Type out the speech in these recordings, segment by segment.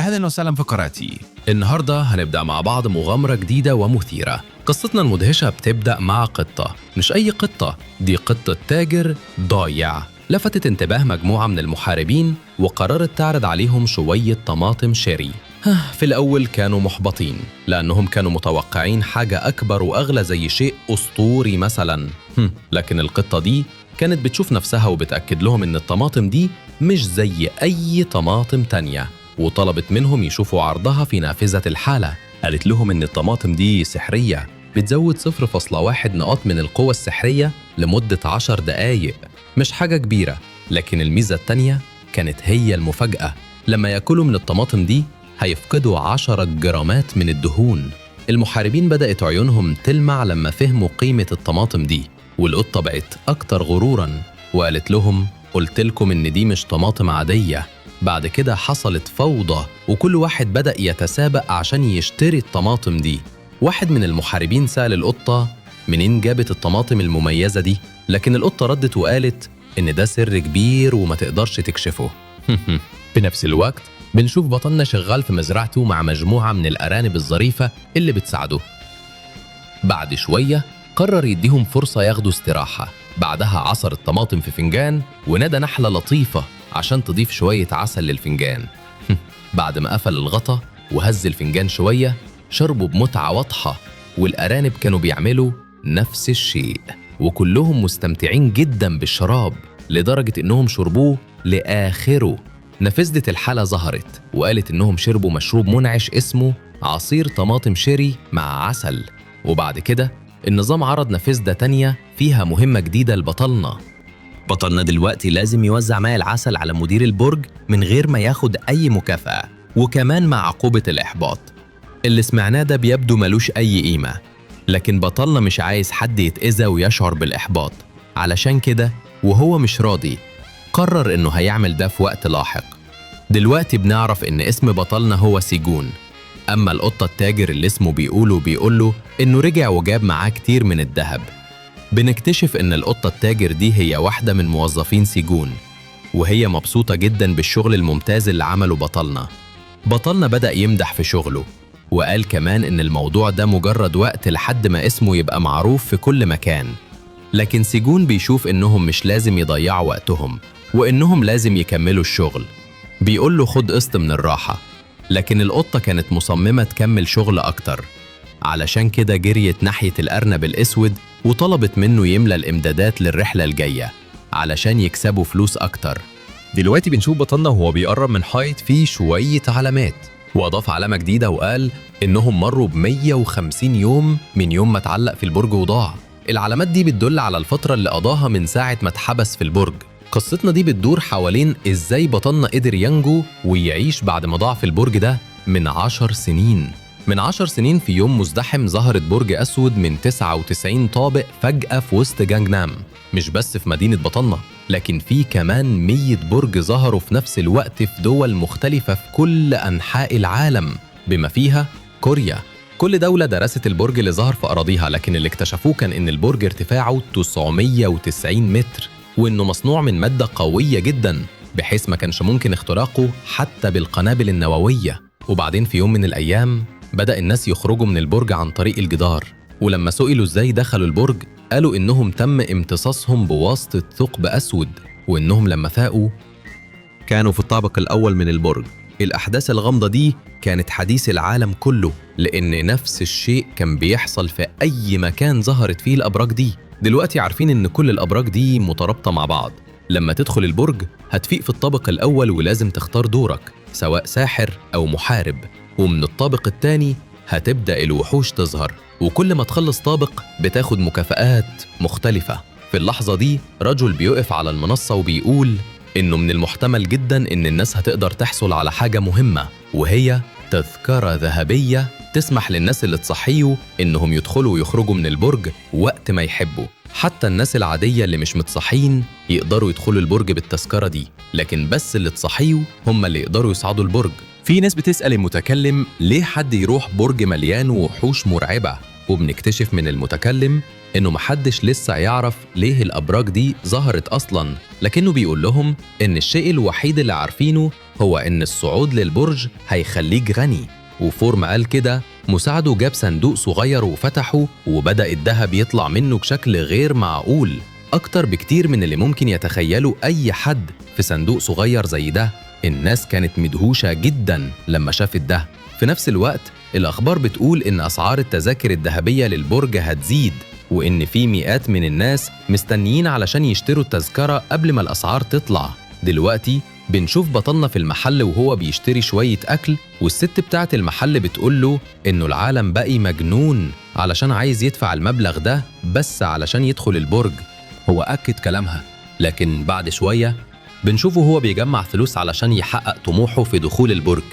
أهلا وسهلا في قناتي. النهاردة هنبدأ مع بعض مغامرة جديدة ومثيرة. قصتنا المدهشة بتبدأ مع قطة، مش أي قطة، دي قطة تاجر ضايع لفتت انتباه مجموعة من المحاربين وقررت تعرض عليهم شوية طماطم شيري. في الأول كانوا محبطين لأنهم كانوا متوقعين حاجة أكبر وأغلى زي شيء أسطوري مثلا. لكن القطة دي كانت بتشوف نفسها وبتأكد لهم إن الطماطم دي مش زي أي طماطم تانية، وطلبت منهم يشوفوا عرضها في نافذة الحالة. قالت لهم إن الطماطم دي سحرية، بتزود 0.1 نقاط من القوة السحرية لمدة 10 دقايق. مش حاجة كبيرة، لكن الميزة التانية كانت هي المفاجأة. لما يأكلوا من الطماطم دي هيفقدوا 10 جرامات من الدهون. المحاربين بدأت عيونهم تلمع لما فهموا قيمة الطماطم دي، والقطة بقت أكتر غروراً وقالت لهم قلت لكم إن دي مش طماطم عادية. بعد كده حصلت فوضى وكل واحد بدأ يتسابق عشان يشتري الطماطم دي. واحد من المحاربين سأل القطة منين جابت الطماطم المميزة دي، لكن القطة ردت وقالت إن ده سر كبير وما تقدرش تكشفه. بنفس الوقت بنشوف بطلنا شغال في مزرعته مع مجموعة من الأرانب الظريفة اللي بتساعده. بعد شوية قرر يديهم فرصة ياخدوا استراحة. بعدها عصر الطماطم في فنجان ونادى نحلة لطيفة عشان تضيف شوية عسل للفنجان. بعد ما قفل الغطا وهز الفنجان شوية شربوا بمتعة واضحة، والأرانب كانوا بيعملوا نفس الشيء وكلهم مستمتعين جدا بالشراب لدرجة إنهم شربوه لآخره. نافذة الحالة ظهرت وقالت إنهم شربوا مشروب منعش اسمه عصير طماطم شيري مع عسل. وبعد كده النظام عرض نافذة تانية فيها مهمة جديدة لبطلنا. بطلنا دلوقتي لازم يوزع ماء العسل على مدير البرج من غير ما ياخد أي مكافأة، وكمان مع عقوبة الإحباط. اللي سمعناه ده بيبدو ملوش أي قيمة، لكن بطلنا مش عايز حد يتأذى ويشعر بالإحباط. علشان كده وهو مش راضي قرر إنه هيعمل ده في وقت لاحق. دلوقتي بنعرف إن اسم بطلنا هو سيجون. أما القطة التاجر اللي اسمه بيقول له إنه رجع وجاب معاه كتير من الذهب. بنكتشف إن القطة التاجر دي هي واحدة من موظفين سيجون، وهي مبسوطة جدا بالشغل الممتاز اللي عمله بطلنا. بطلنا بدأ يمدح في شغله وقال كمان إن الموضوع ده مجرد وقت لحد ما اسمه يبقى معروف في كل مكان. لكن سيجون بيشوف إنهم مش لازم يضيعوا وقتهم وإنهم لازم يكملوا الشغل. بيقول له خد قسط من الراحة، لكن القطة كانت مصممة تكمل شغل أكتر. علشان كده جريت ناحية الأرنب الأسود وطلبت منه يملى الإمدادات للرحلة الجاية علشان يكسبوا فلوس أكتر. دلوقتي بنشوف بطلنا وهو بيقرب من حائط فيه شوية علامات، وأضاف علامة جديدة وقال إنهم مروا ب150 يوم من يوم ما اتعلق في البرج وضاع. العلامات دي بتدل على الفترة اللي قضاها من ساعة ما اتحبس في البرج. قصتنا دي بتدور حوالين إزاي بطلنا قدر ينجو ويعيش بعد ما ضاع في البرج ده من 10 سنين. من 10 سنين في يوم مزدحم ظهرت برج أسود من 99 طابق فجأة في وسط جانجنام. مش بس في مدينة بطلنا، لكن في كمان 100 برج ظهروا في نفس الوقت في دول مختلفة في كل أنحاء العالم بما فيها كوريا. كل دولة درست البرج اللي ظهر في أراضيها، لكن اللي اكتشفوه كان إن البرج ارتفاعه 990 متر وإنه مصنوع من مادة قوية جدا بحيث ما كانش ممكن اختراقه حتى بالقنابل النووية. وبعدين في يوم من الأيام بدأ الناس يخرجوا من البرج عن طريق الجدار، ولما سئلوا ازاي دخلوا البرج قالوا إنهم تم امتصاصهم بواسطة ثقب أسود، وإنهم لما فاقوا كانوا في الطابق الأول من البرج. الأحداث الغامضة دي كانت حديث العالم كله، لأن نفس الشيء كان بيحصل في أي مكان ظهرت فيه الأبراج دي. دلوقتي عارفين إن كل الأبراج دي مترابطة مع بعض. لما تدخل البرج هتفيق في الطابق الأول ولازم تختار دورك سواء ساحر أو محارب، ومن الطابق الثاني هتبدأ الوحوش تظهر، وكل ما تخلص طابق بتاخد مكافآت مختلفة. في اللحظة دي رجل بيقف على المنصة وبيقول إنه من المحتمل جدا إن الناس هتقدر تحصل على حاجة مهمة، وهي تذكرة ذهبية تسمح للناس اللي تصحيوا إنهم يدخلوا ويخرجوا من البرج وقت ما يحبوا. حتى الناس العادية اللي مش متصحين يقدروا يدخلوا البرج بالتذكرة دي، لكن بس اللي تصحيوا هم اللي يقدروا يصعدوا البرج. في ناس بتسأل المتكلم ليه حد يروح برج مليان وحوش مرعبة؟ وبنكتشف من المتكلم إنه محدش لسه يعرف ليه الأبراج دي ظهرت أصلاً، لكنه بيقول لهم إن الشيء الوحيد اللي عارفينه هو إن الصعود للبرج هيخليك غني. وفور ما قال كده مساعده جاب صندوق صغير وفتحه، وبدأ الذهب يطلع منه بشكل غير معقول، أكتر بكتير من اللي ممكن يتخيله أي حد في صندوق صغير زي ده. الناس كانت مدهوشة جداً لما شافت ده. في نفس الوقت الأخبار بتقول إن أسعار التذاكر الذهبية للبرج هتزيد، وإن في مئات من الناس مستنيين علشان يشتروا التذكرة قبل ما الأسعار تطلع. دلوقتي بنشوف بطلنا في المحل وهو بيشتري شوية أكل، والست بتاعة المحل بتقوله إنه العالم بقي مجنون علشان عايز يدفع المبلغ ده بس علشان يدخل البرج. هو أكد كلامها، لكن بعد شوية بنشوفه هو بيجمع فلوس علشان يحقق طموحه في دخول البرج،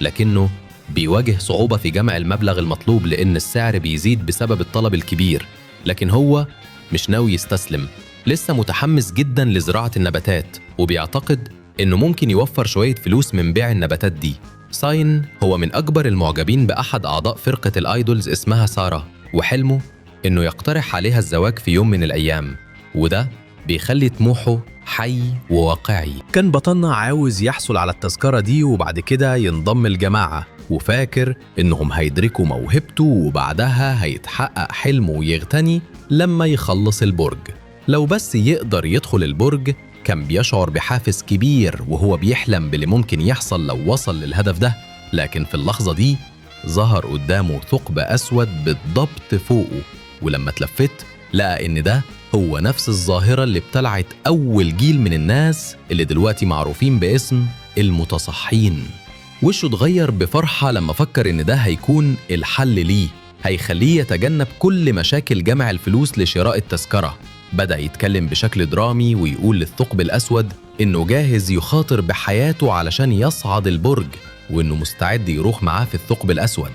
لكنه بيواجه صعوبة في جمع المبلغ المطلوب لأن السعر بيزيد بسبب الطلب الكبير. لكن هو مش ناوي يستسلم، لسه متحمس جدا لزراعة النباتات، وبيعتقد إنه ممكن يوفر شوية فلوس من بيع النباتات دي. ساين هو من أكبر المعجبين بأحد أعضاء فرقة الآيدولز اسمها سارة، وحلمه إنه يقترح عليها الزواج في يوم من الأيام، وده بيخلي طموحه حي وواقعي. كان بطلنا عاوز يحصل على التذكرة دي وبعد كده ينضم الجماعة، وفاكر إنهم هيدركوا موهبته وبعدها هيتحقق حلمه ويغتني لما يخلص البرج. لو بس يقدر يدخل البرج كان بيشعر بحافز كبير وهو بيحلم باللي ممكن يحصل لو وصل للهدف ده. لكن في اللحظة دي ظهر قدامه ثقب أسود بالضبط فوقه، ولما اتلفت لقى إن ده هو نفس الظاهرة اللي ابتلعت أول جيل من الناس اللي دلوقتي معروفين باسم المتصحين. وشه اتغير بفرحة لما فكر إن ده هيكون الحل ليه، هيخليه يتجنب كل مشاكل جمع الفلوس لشراء التذكرة. بدأ يتكلم بشكل درامي ويقول للثقب الأسود إنه جاهز يخاطر بحياته علشان يصعد البرج، وإنه مستعد يروح معاه في الثقب الأسود.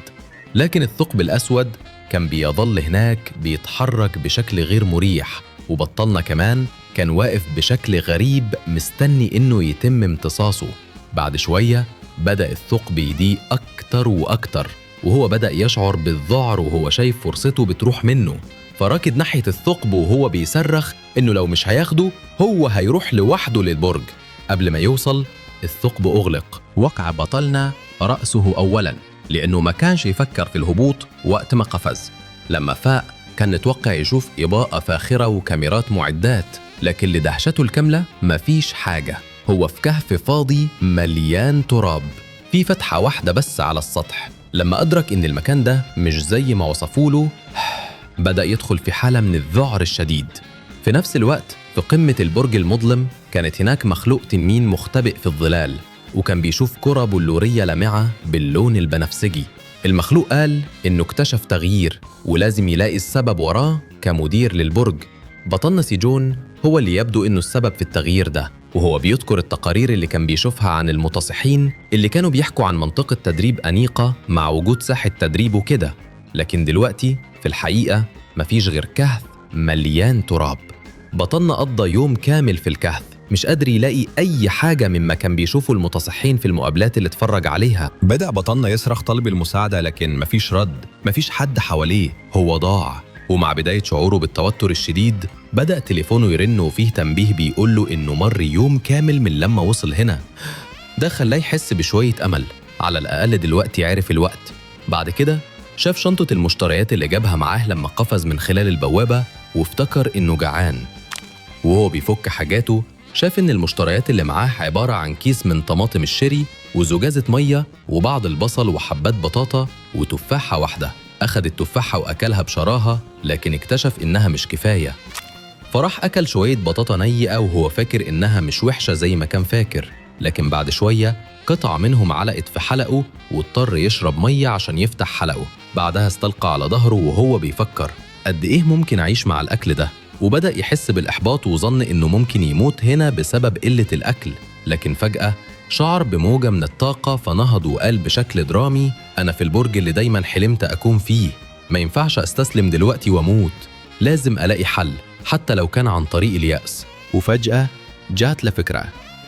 لكن الثقب الأسود كان بيظل هناك بيتحرك بشكل غير مريح، وبطلنا كمان كان واقف بشكل غريب مستني إنه يتم امتصاصه. بعد شوية بدأ الثقب يضيق أكتر وأكتر، وهو بدأ يشعر بالذعر وهو شايف فرصته بتروح منه، فركض ناحية الثقب وهو بيصرخ إنه لو مش هياخده هو هيروح لوحده للبرج. قبل ما يوصل الثقب أغلق، وقع بطلنا رأسه أولاً لأنه ما كانش يفكر في الهبوط وقت ما قفز. لما فاق كان نتوقع يشوف إضاءة فاخرة وكاميرات معدات، لكن لدهشته الكاملة مفيش حاجة. هو في كهف فاضي مليان تراب، في فتحة واحدة بس على السطح. لما أدرك إن المكان ده مش زي ما وصفوله بدأ يدخل في حالة من الذعر الشديد. في نفس الوقت في قمة البرج المظلم كانت هناك مخلوق تنين مختبئ في الظلال، وكان بيشوف كرة بلورية لامعة باللون البنفسجي. المخلوق قال إنه اكتشف تغيير ولازم يلاقي السبب وراه كمدير للبرج. بطلنا سيجون هو اللي يبدو إنه السبب في التغيير ده، وهو بيذكر التقارير اللي كان بيشوفها عن المتصحين اللي كانوا بيحكوا عن منطقة تدريب أنيقة مع وجود ساحة تدريب وكده. لكن دلوقتي في الحقيقة مفيش غير كهف مليان تراب. بطلنا قضى يوم كامل في الكهف مش قادر يلاقي أي حاجة مما كان بيشوفوا المتصحين في المقابلات اللي اتفرج عليها. بدأ بطلنا يصرخ طلب المساعدة لكن مفيش رد، مفيش حد حواليه، هو ضاع. ومع بداية شعوره بالتوتر الشديد بدأ تليفونه يرن وفيه تنبيه بيقوله إنه مر يوم كامل من لما وصل هنا. ده خلاه يحس بشوية أمل، على الأقل دلوقتي عرف الوقت. بعد كده شاف شنطة المشتريات اللي جابها معاه لما قفز من خلال البوابة وافتكر إنه جعان. وهو بيفك حاجاته شاف إن المشتريات اللي معاه عبارة عن كيس من طماطم الشيري وزجاجة مية وبعض البصل وحبات بطاطا وتفاحة واحدة. أخد التفاحة وأكلها بشراهة لكن اكتشف إنها مش كفاية، فراح أكل شوية بطاطا نيئة وهو فاكر إنها مش وحشة زي ما كان فاكر. لكن بعد شوية قطع منهم علقت في حلقه واضطر يشرب مية عشان يفتح حلقه. بعدها استلقى على ظهره وهو بيفكر قد إيه ممكن أعيش مع الأكل ده، وبدأ يحس بالإحباط وظن إنه ممكن يموت هنا بسبب قلة الأكل. لكن فجأة شعر بموجة من الطاقة فنهض وقال بشكل درامي: أنا في البرج اللي دايما حلمت أكون فيه، ما ينفعش أستسلم دلوقتي وأموت، لازم ألاقي حل حتى لو كان عن طريق اليأس. وفجأة جات له فكرة.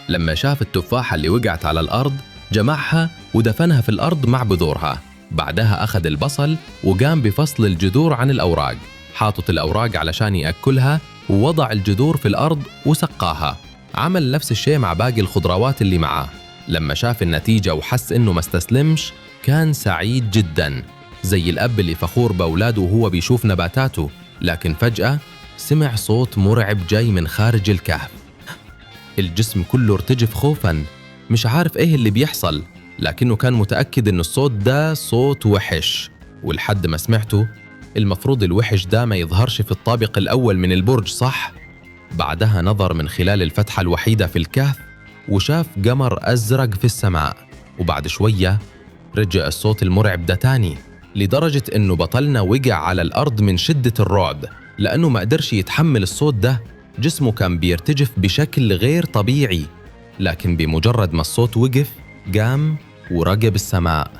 لما شاف التفاحة اللي وقعت على الأرض جمعها ودفنها في الأرض مع بذورها. بعدها أخذ البصل وقام بفصل الجذور عن الأوراق، حاطط الأوراق علشان يأكلها ووضع الجذور في الأرض وسقاها. عمل نفس الشيء مع باقي الخضروات اللي معاه. لما شاف النتيجة وحس إنه ما استسلمش كان سعيد جداً، زي الأب اللي فخور بأولاده وهو بيشوف نباتاته. لكن فجأة سمع صوت مرعب جاي من خارج الكهف. الجسم كله ارتجف خوفاً، مش عارف إيه اللي بيحصل، لكنه كان متأكد إن الصوت ده صوت وحش. ولحد ما سمعته المفروض الوحش ده ما يظهرش في الطابق الأول من البرج، صح؟ بعدها نظر من خلال الفتحة الوحيدة في الكهف وشاف قمر أزرق في السماء. وبعد شوية رجع الصوت المرعب ده تاني، لدرجة إنه بطلنا وقع على الأرض من شدة الرعب، لأنه ما قدرش يتحمل الصوت ده. جسمه كان بيرتجف بشكل غير طبيعي. لكن بمجرد ما الصوت وقف قام ورقب السماء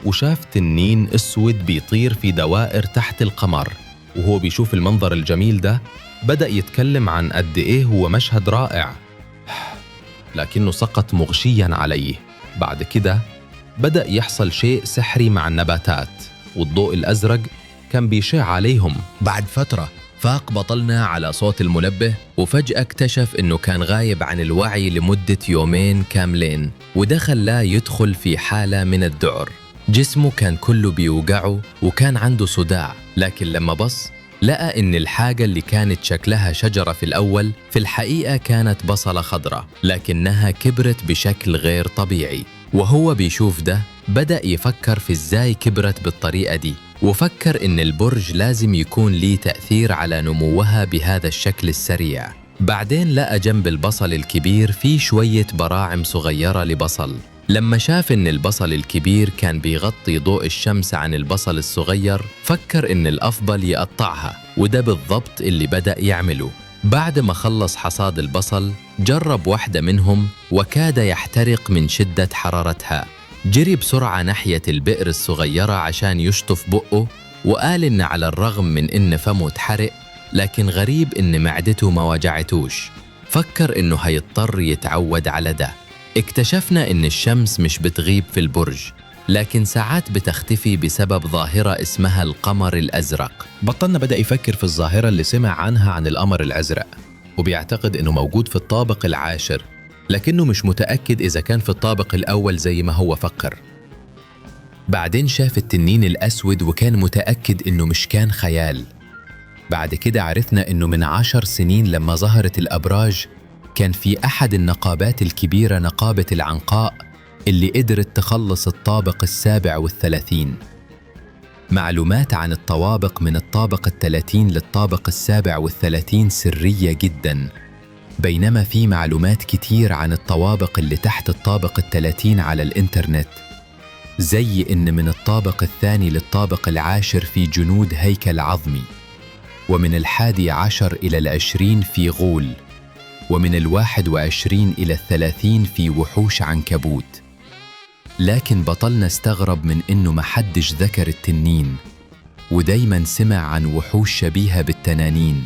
وشاف تنين أسود بيطير في دوائر تحت القمر. وهو بيشوف المنظر الجميل ده بدأ يتكلم عن قد إيه هو مشهد رائع، لكنه سقط مغشياً عليه. بعد كده بدأ يحصل شيء سحري مع النباتات، والضوء الأزرق كان بيشع عليهم. بعد فترة فاق بطلنا على صوت المنبه، وفجأة اكتشف إنه كان غايب عن الوعي لمدة يومين كاملين، وده خلاه يدخل في حالة من الذعر. جسمه كان كله بيوجعه وكان عنده صداع، لكن لما بص لقى إن الحاجة اللي كانت شكلها شجرة في الأول في الحقيقة كانت بصلة خضراء، لكنها كبرت بشكل غير طبيعي. وهو بيشوف ده بدأ يفكر في إزاي كبرت بالطريقة دي، وفكر إن البرج لازم يكون ليه تأثير على نموها بهذا الشكل السريع. بعدين لقى جنب البصل الكبير فيه شوية براعم صغيرة لبصل. لما شاف إن البصل الكبير كان بيغطي ضوء الشمس عن البصل الصغير فكر إن الأفضل يقطعها، وده بالضبط اللي بدأ يعمله. بعد ما خلص حصاد البصل جرب واحدة منهم وكاد يحترق من شدة حرارتها. جري بسرعة ناحية البئر الصغيرة عشان يشطف بقه، وقال إن على الرغم من إن فمه اتحرق لكن غريب إن معدته ما وجعتوش. فكر إنه هيضطر يتعود على ده. اكتشفنا إن الشمس مش بتغيب في البرج، لكن ساعات بتختفي بسبب ظاهرة اسمها القمر الأزرق. بطلنا بدأ يفكر في الظاهرة اللي سمع عنها عن القمر الأزرق، وبيعتقد إنه موجود في الطابق العاشر، لكنه مش متأكد إذا كان في الطابق الأول زي ما هو فكر. بعدين شاف التنين الأسود وكان متأكد إنه مش كان خيال. بعد كده عرفنا إنه من 10 سنين لما ظهرت الأبراج كان في أحد النقابات الكبيرة نقابة العنقاء اللي قدرت تخلص الطابق 37. معلومات عن الطوابق من الطابق 30 للطابق 37 سرية جداً، بينما في معلومات كتير عن الطوابق اللي تحت الطابق 30 على الإنترنت، زي إن من الطابق 2 للطابق 10 في جنود هيكل عظمي، ومن 11 إلى 20 في غول، ومن 21 إلى 30 في وحوش عنكبوت. لكن بطلنا استغرب من إنه محدش ذكر التنين، ودايماً سمع عن وحوش شبيهة بالتنانين،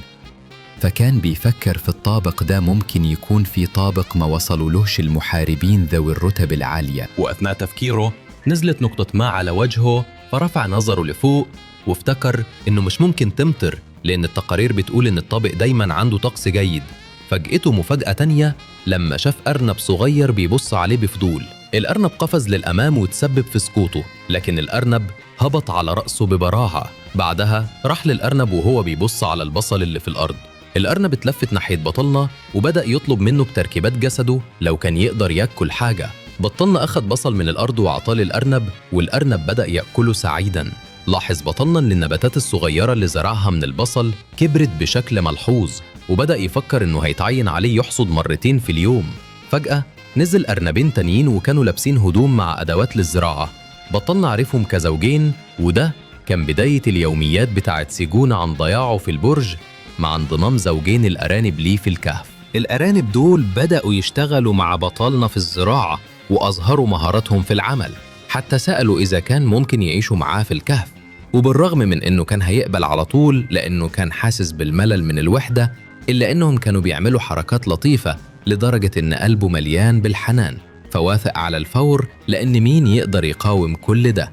فكان بيفكر في الطابق ده ممكن يكون في طابق ما وصلولهش المحاربين ذوي الرتب العالية. وأثناء تفكيره نزلت نقطة ماء على وجهه، فرفع نظره لفوق وافتكر إنه مش ممكن تمطر لأن التقارير بتقول إن الطابق دايماً عنده طقس جيد. فاجأته مفاجأة تانية لما شاف أرنب صغير بيبص عليه بفضول. الأرنب قفز للأمام وتسبب في سقوطه، لكن الأرنب هبط على رأسه ببراعة. بعدها راح للأرنب وهو بيبص على البصل اللي في الأرض. الأرنب اتلفت ناحية بطلنا وبدأ يطلب منه بتركيبات جسده لو كان يقدر يأكل حاجة. بطلنا أخذ بصل من الأرض وعطاه للأرنب، والأرنب بدأ يأكله سعيداً. لاحظ بطلنا إن النباتات الصغيرة اللي زرعها من البصل كبرت بشكل ملحوظ، وبدأ يفكر إنه هيتعين عليه يحصد مرتين في اليوم. فجأة نزل أرنبين تانيين وكانوا لابسين هدوم مع أدوات للزراعة. بطلنا عرفهم كزوجين، وده كان بداية اليوميات بتاعت سيجون عن ضياعه في البرج مع انضمام زوجين الأرانب ليه في الكهف. الأرانب دول بدأوا يشتغلوا مع بطلنا في الزراعة وأظهروا مهاراتهم في العمل، حتى سألوا إذا كان ممكن يعيشوا معاه في الكهف. وبالرغم من إنه كان هيقبل على طول لأنه كان حاسس بالملل من الوحدة، إلا إنهم كانوا بيعملوا حركات لطيفة لدرجة إن قلبه مليان بالحنان، فوافق على الفور لأن مين يقدر يقاوم كل ده.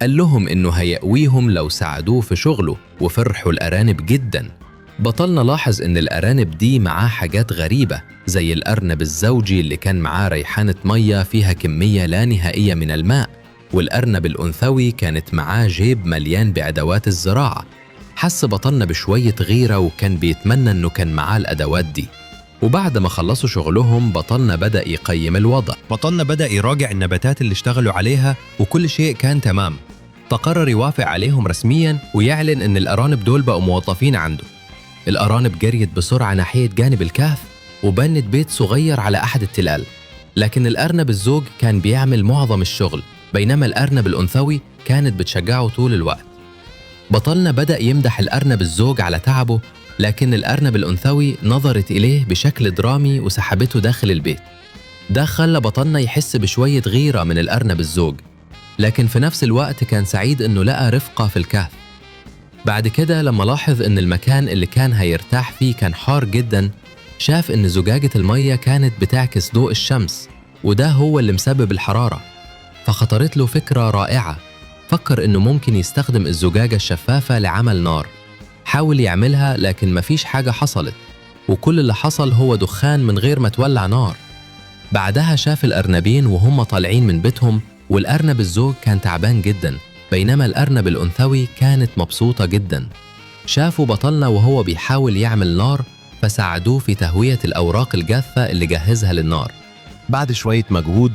قال لهم إنه هيقويهم لو ساعدوه في شغله، وفرحوا الأرانب جداً. بطلنا لاحظ إن الأرانب دي معاه حاجات غريبة، زي الأرنب الزوجي اللي كان معاه ريحانة مية فيها كمية لا نهائية من الماء، والأرنب الأنثوي كانت معاه جيب مليان بأدوات الزراعة. حس بطلنا بشوية غيرة وكان بيتمنى إنه كان معاه الأدوات دي. وبعد ما خلصوا شغلهم بطلنا بدأ يقيم الوضع. بطلنا بدأ يراجع النباتات اللي اشتغلوا عليها وكل شيء كان تمام. فقرر يوافق عليهم رسمياً ويعلن إن الأرانب دول بقوا موظفين عنده. الأرانب جريت بسرعة ناحية جانب الكهف وبنت بيت صغير على أحد التلال، لكن الأرنب الزوج كان بيعمل معظم الشغل، بينما الأرنب الأنثوي كانت بتشجعه طول الوقت. بطلنا بدأ يمدح الأرنب الزوج على تعبه، لكن الأرنب الأنثوي نظرت إليه بشكل درامي وسحبته داخل البيت. ده خلى بطلنا يحس بشوية غيرة من الأرنب الزوج، لكن في نفس الوقت كان سعيد إنه لقى رفقة في الكهف. بعد كده لما لاحظ إن المكان اللي كان هيرتاح فيه كان حار جداً، شاف إن زجاجة المية كانت بتعكس ضوء الشمس، وده هو اللي مسبب الحرارة. فخطرت له فكرة رائعة، فكر إنه ممكن يستخدم الزجاجة الشفافة لعمل نار. حاول يعملها لكن مفيش حاجة حصلت، وكل اللي حصل هو دخان من غير ما تولع نار. بعدها شاف الأرنبين وهم طالعين من بيتهم، والأرنب الزوج كان تعبان جداً، بينما الأرنب الأنثوي كانت مبسوطة جداً. شافوا بطلنا وهو بيحاول يعمل نار، فساعدوه في تهوية الأوراق الجافة اللي جهزها للنار. بعد شوية مجهود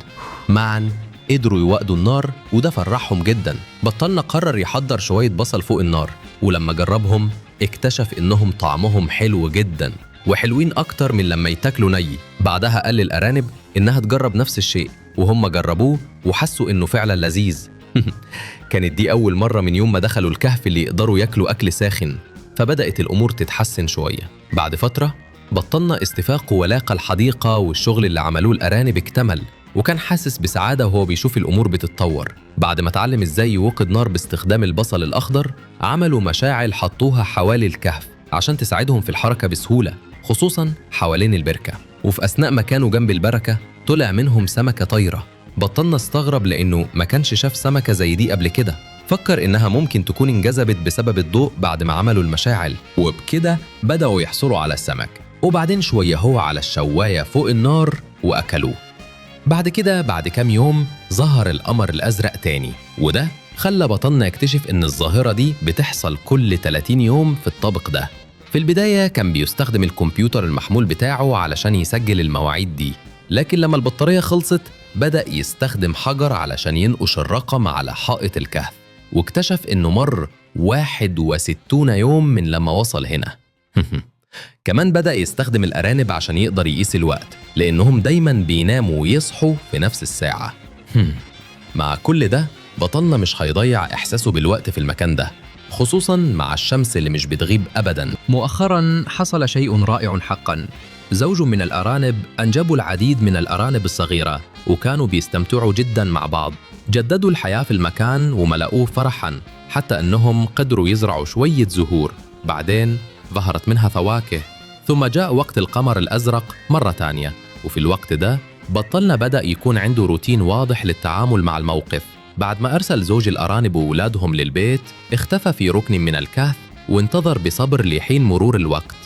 معاً قدروا يوقدوا النار، وده فرحهم جداً. بطلنا قرر يحضر شوية بصل فوق النار، ولما جربهم اكتشف إنهم طعمهم حلو جداً، وحلوين أكتر من لما يتاكلوا ني. بعدها قال للأرانب إنها تجرب نفس الشيء، وهم جربوه وحسوا إنه فعلاً لذيذ. كانت دي أول مرة من يوم ما دخلوا الكهف اللي يقدروا ياكلوا أكل ساخن، فبدأت الأمور تتحسن شوية. بعد فترة بطلنا استفاقه ولاقى الحديقة والشغل اللي عملوه الأرانب اكتمل، وكان حاسس بسعادة وهو بيشوف الأمور بتتطور. بعد ما اتعلم إزاي يوقد نار باستخدام البصل الأخضر، عملوا مشاعل حطوها حوالي الكهف عشان تساعدهم في الحركة بسهولة، خصوصاً حوالين البركة. وفي أثناء ما كانوا جنب البركة طلع منهم سمكة طايرة. بطلنا استغرب لأنه ما كانش شاف سمكة زي دي قبل كده، فكر إنها ممكن تكون انجذبت بسبب الضوء بعد ما عملوا المشاعل، وبكده بدأوا يحصلوا على السمك. وبعدين شوية هو على الشواية فوق النار وأكلوه. بعد كده بعد كام يوم ظهر القمر الأزرق تاني، وده خلى بطلنا يكتشف إن الظاهرة دي بتحصل كل 30 يوم في الطابق ده. في البداية كان بيستخدم الكمبيوتر المحمول بتاعه علشان يسجل المواعيد دي، لكن لما البطارية خلصت بدأ يستخدم حجر علشان ينقش الرقم على حائط الكهف، واكتشف إنه مر 61 يوم من لما وصل هنا. كمان بدأ يستخدم الأرانب عشان يقدر يقيس الوقت، لأنهم دايماً بيناموا ويصحوا في نفس الساعة. مع كل ده بطلنا مش هيضيع إحساسه بالوقت في المكان ده، خصوصاً مع الشمس اللي مش بتغيب أبداً. مؤخراً حصل شيء رائع حقاً. زوج من الأرانب أنجبوا العديد من الأرانب الصغيرة، وكانوا بيستمتعوا جداً مع بعض. جددوا الحياة في المكان وملأوه فرحاً، حتى أنهم قدروا يزرعوا شوية زهور. بعدين ظهرت منها فواكه. ثم جاء وقت القمر الأزرق مرة تانية، وفي الوقت ده بطلنا بدأ يكون عنده روتين واضح للتعامل مع الموقف. بعد ما أرسل زوج الأرانب وولادهم للبيت، اختفى في ركن من الكهف وانتظر بصبر لحين مرور الوقت،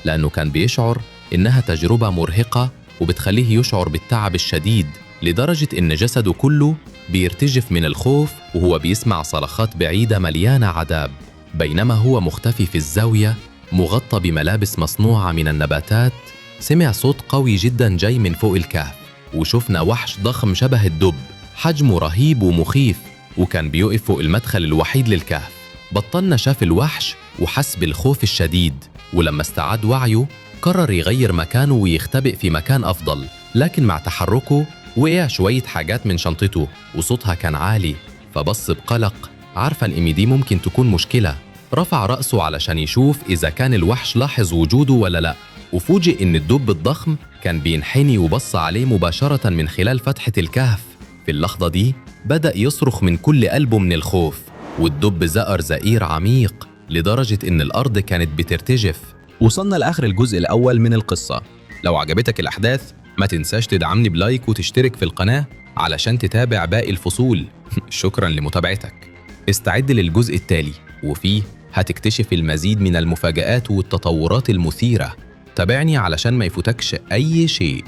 لأنه كان بيشعر إنها تجربة مرهقة وبتخليه يشعر بالتعب الشديد، لدرجة إن جسده كله بيرتجف من الخوف وهو بيسمع صرخات بعيدة مليانة عذاب. بينما هو مختفي في الزاوية مغطى بملابس مصنوعة من النباتات، سمع صوت قوي جدا جاي من فوق الكهف، وشفنا وحش ضخم شبه الدب، حجمه رهيب ومخيف، وكان بيقف فوق المدخل الوحيد للكهف. بطلنا شاف الوحش وحس بالخوف الشديد، ولما استعاد وعيه قرر يغير مكانه ويختبئ في مكان أفضل. لكن مع تحركه وقع شوية حاجات من شنطته وصوتها كان عالي، فبص بقلق، عارفة إن دي ممكن تكون مشكلة. رفع رأسه علشان يشوف إذا كان الوحش لاحظ وجوده ولا لأ، وفوجئ إن الدب الضخم كان بينحني وبص عليه مباشرة من خلال فتحة الكهف. في اللحظة دي بدأ يصرخ من كل قلبه من الخوف، والدب زأر زئير عميق لدرجة إن الأرض كانت بترتجف. وصلنا لآخر الجزء الأول من القصة. لو عجبتك الأحداث ما تنساش تدعمني بلايك وتشترك في القناة علشان تتابع باقي الفصول. شكراً لمتابعتك. استعد للجزء التالي وفيه هتكتشف المزيد من المفاجآت والتطورات المثيرة. تابعني علشان ما يفوتكش أي شيء.